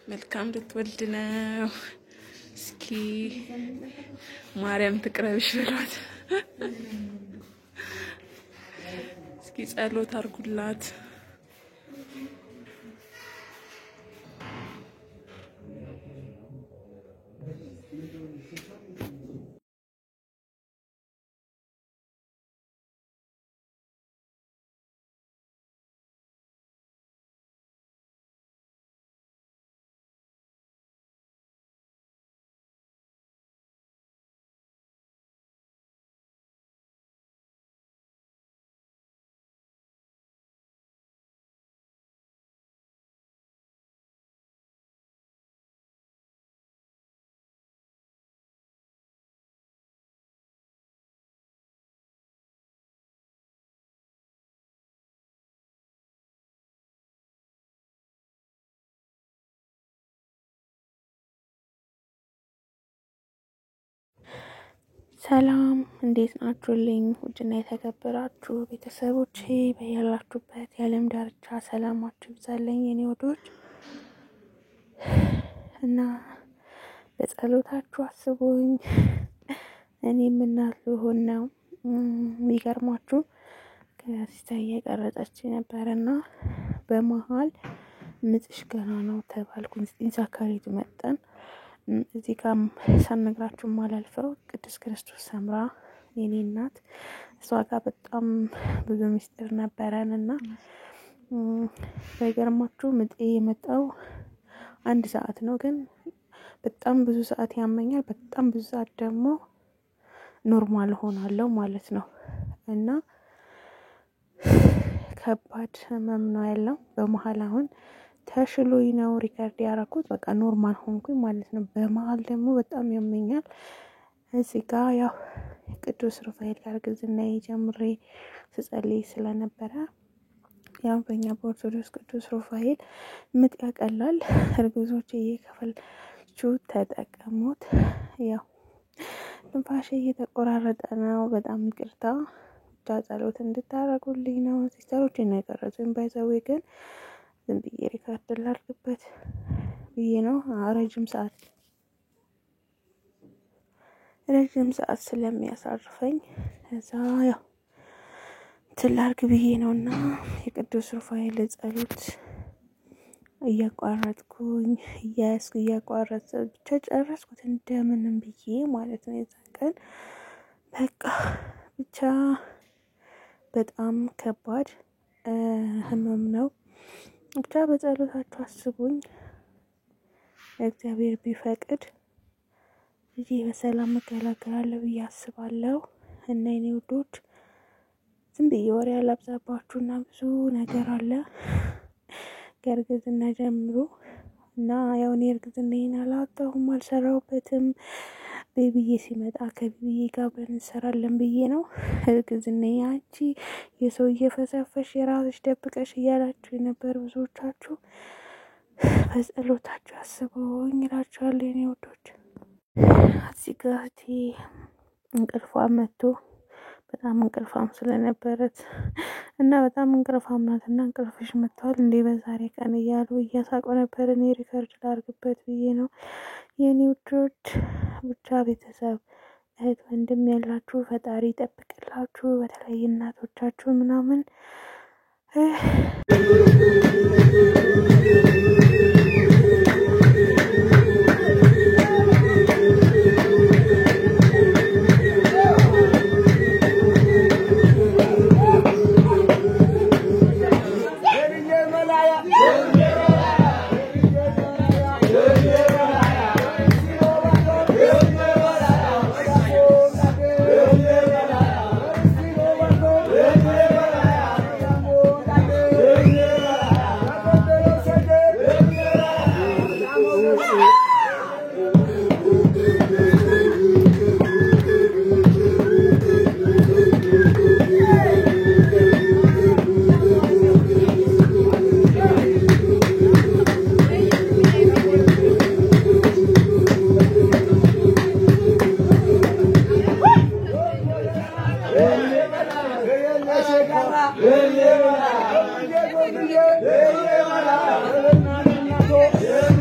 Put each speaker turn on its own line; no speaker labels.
መልካም ልትወልድ ነው። እስኪ ማርያም ትቅረብሽ በሏት። እስኪ ጸሎት አርጉላት። ሰላም እንዴት ናችሁልኝ? ውድና የተከበራችሁ ቤተሰቦቼ በያላችሁበት የዓለም ዳርቻ ሰላማችሁ ይብዛልኝ የኔ ወዶች እና በጸሎታችሁ አስቡኝ። እኔም እናት ልሆን ነው። የሚገርማችሁ ከሲስተር እየቀረጸች ነበርና በመሃል ምጥሽ ገና ነው ተባልኩኝ። ኢንሳካሪት መጠን እዚህ ጋር ሳልነግራችሁ ማላልፈው ቅድስት ክርስቶስ ሰምራ የኔ እናት እሷ ጋር በጣም ብዙ ምስጢር ነበረንና በገርማችሁ ምጤ የመጣው 1 ሰዓት ነው። ግን በጣም ብዙ ሰዓት ያመኛል፣ በጣም ብዙ ሰዓት ደግሞ ኖርማል ሆናለሁ ማለት ነው። እና ከባድ ህመም ነው ያለው። በመሃል አሁን ተሽሎኝ ነው ሪከርድ ያደረኩት። በቃ ኖርማል ሆንኩኝ ማለት ነው። በመሃል ደግሞ በጣም ያመኛል። እዚህ ጋር ያው ቅዱስ ሩፋኤል ጋር ግዝናዬ ጀምሬ ስጸልይ ስለነበረ ያው በእኛ በኦርቶዶክስ ቅዱስ ሩፋኤል ምጥ ያቀላል። እርጉዞች እየከፈላችሁ ተጠቀሙት። ያው ትንፋሼ እየተቆራረጠ ነው። በጣም ይቅርታ። ብቻ ጸሎት እንድታረጉልኝ ነው። ሲስተሮች ነው የቀረጹኝ። ባይዘዌ ግን ዝም ብዬ ሪካርድ ላድርግበት ብዬ ነው። ረጅም ሰዓት ስለሚያሳርፈኝ እዛ ያው ትላርግ ብዬ ነውና የቅዱስ ሩፋኤል ጸሎት እያቋረጥኩኝ እያቋረጥ ብቻ ጨረስኩት እንደምንም ብዬ ማለት ነው። የዛን ቀን በቃ ብቻ በጣም ከባድ ህመም ነው። ብቻ በጸሎታችሁ አስቡኝ። እግዚአብሔር ቢፈቅድ ልጄ በሰላም እገላገላለሁ ብዬ አስባለሁ። እና የኔ ውዶች ዝም ብዬ ወሬ አላብዛባችሁና ብዙ ነገር አለ ከእርግዝና ጀምሮ እና ያው እኔ እርግዝናዬን አላወጣሁም፣ አልሰራሁበትም። ቤቢዬ ሲመጣ ከቤቢዬ ጋር አብረን እንሰራለን ብዬ ነው። እርግዝናዬ አንቺ የሰው እየፈሰፈሽ የራስሽ ደብቀሽ እያላችሁ የነበር ብዙዎቻችሁ በጸሎታችሁ አስቡኝ እላችኋለሁ የኔ ውዶች። አዚጋቲ እንቅልፏ መጥቶ በጣም እንቅልፋም ስለነበረት እና በጣም እንቅልፋም ናትና እንቅልፍሽ መጥቷል እንዴ በዛሬ ቀን እያሉ እያሳቁ ነበር። እኔ ሪከርድ ላድርግበት ብዬ ነው የኔ ውዶች። ብቻ ቤተሰብ እህት ወንድም ያላችሁ ፈጣሪ ይጠብቅላችሁ። በተለይ እናቶቻችሁ ምናምን
Yeah.